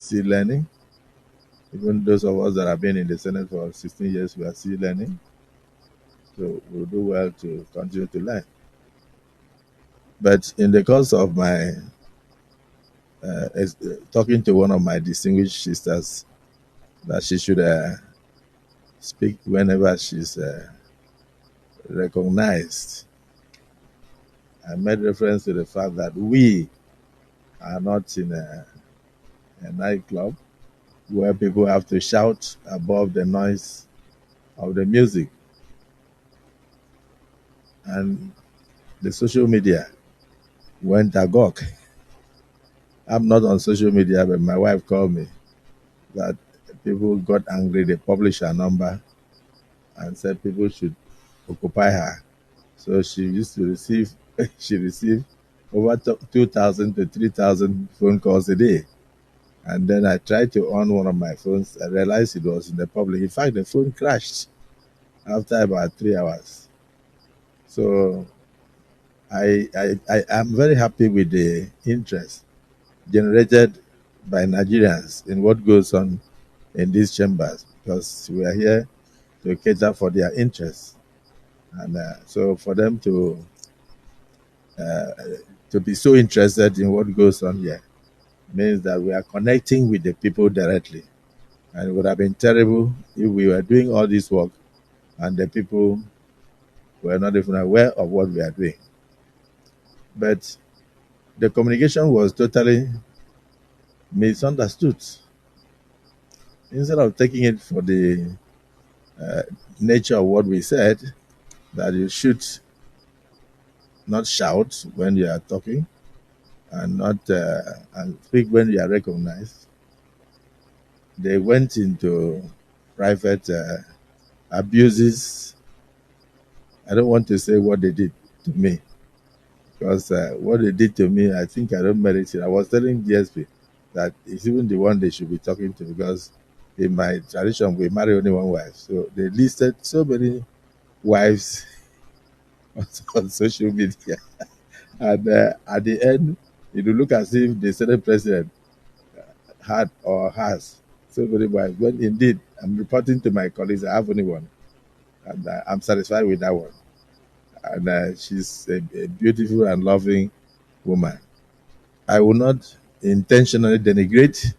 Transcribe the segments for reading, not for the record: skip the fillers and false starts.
still learning. Even those of us that have been in the Senate for 16 years, we are still learning. So we'll do well to continue to learn. But in the course of my talking to one of my distinguished sisters that she should speak whenever she's recognized, I made reference to the fact that we are not in a nightclub where people have to shout above the noise of the music. And the social media went agog. I'm not on social media, but my wife called me that people got angry. They published her number and said people should occupy her. So she used to receive, she received over 2,000 to 3,000 phone calls a day. And then I tried to on one of my phones. I realized it was in the public. In fact, the phone crashed after about 3 hours. So I am very happy with the interest generated by Nigerians in what goes on in these chambers, because we are here to cater for their interests. And so for them uh, to be so interested in what goes on here means that we are connecting with the people directly. And it would have been terrible if we were doing all this work and the people were not even aware of what we are doing. But the communication was totally misunderstood. Instead of taking it for the uh, nature of what we said, that you should not shout when you are talking and not and speak when you are recognized, they went into private abuses. I don't want to say what they did to me, because what they did to me, I think I don't merit it. I was telling DSP that it's even the one they should be talking to, because in my tradition we marry only one wife. So they listed so many wives on social media, and at the end, it will look as if the Senate president had or has so many wives. When indeed, I'm reporting to my colleagues, I have only one, and I'm satisfied with that one. And she's a beautiful and loving woman. I will not intentionally denigrate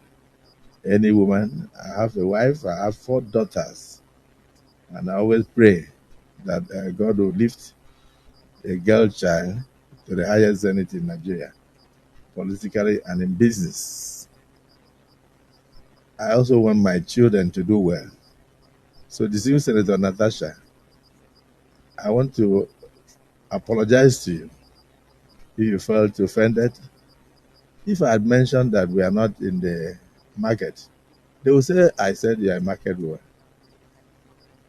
any woman. I have a wife, I have 4 daughters, and I always pray that God will lift a girl child to the highest zenith in Nigeria, politically and in business. I also want my children to do well. So, distinguished Senator Natasha, I want to apologize to you if you felt offended. If I had mentioned that we are not in the market, they will say I said you are a market woman.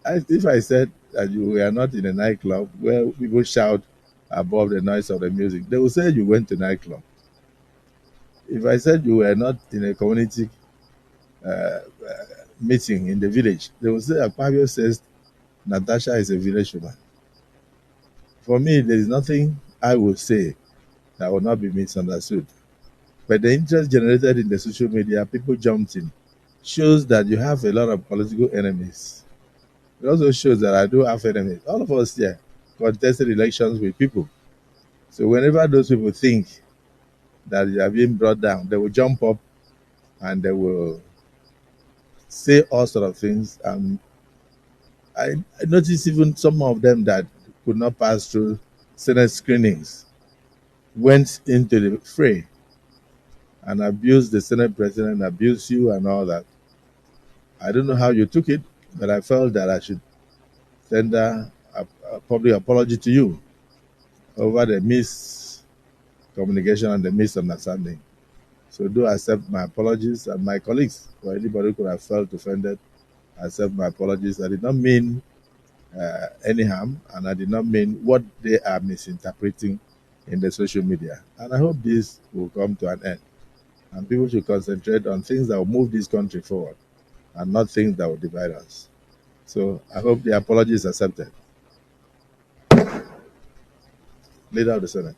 If I said that you were not in a nightclub where people shout above the noise of the music, they will say you went to nightclub. If I said you were not in a community uh, meeting in the village, they will say Akpabio says Natasha is a village woman. For me, there is nothing I would say that will not be misunderstood. But the interest generated in the social media, people jumped in, shows that you have a lot of political enemies. It also shows that I do have enemies. All of us here contested elections with people. So whenever those people think that you are being brought down, they will jump up and they will say all sort of things. I noticed even some of them that could not pass through Senate screenings went into the fray and abused the Senate president, abused you and all that. I don't know how you took it, but I felt that I should tender a public apology to you over the miscommunication and the misunderstanding. So do accept my apologies, and my colleagues, or anybody who could have felt offended, accept my apologies. I did not mean any harm, and I did not mean what they are misinterpreting in the social media. And I hope this will come to an end, and people should concentrate on things that will move this country forward and not things that will divide us. So I hope the apology is accepted. Leader of the Senate.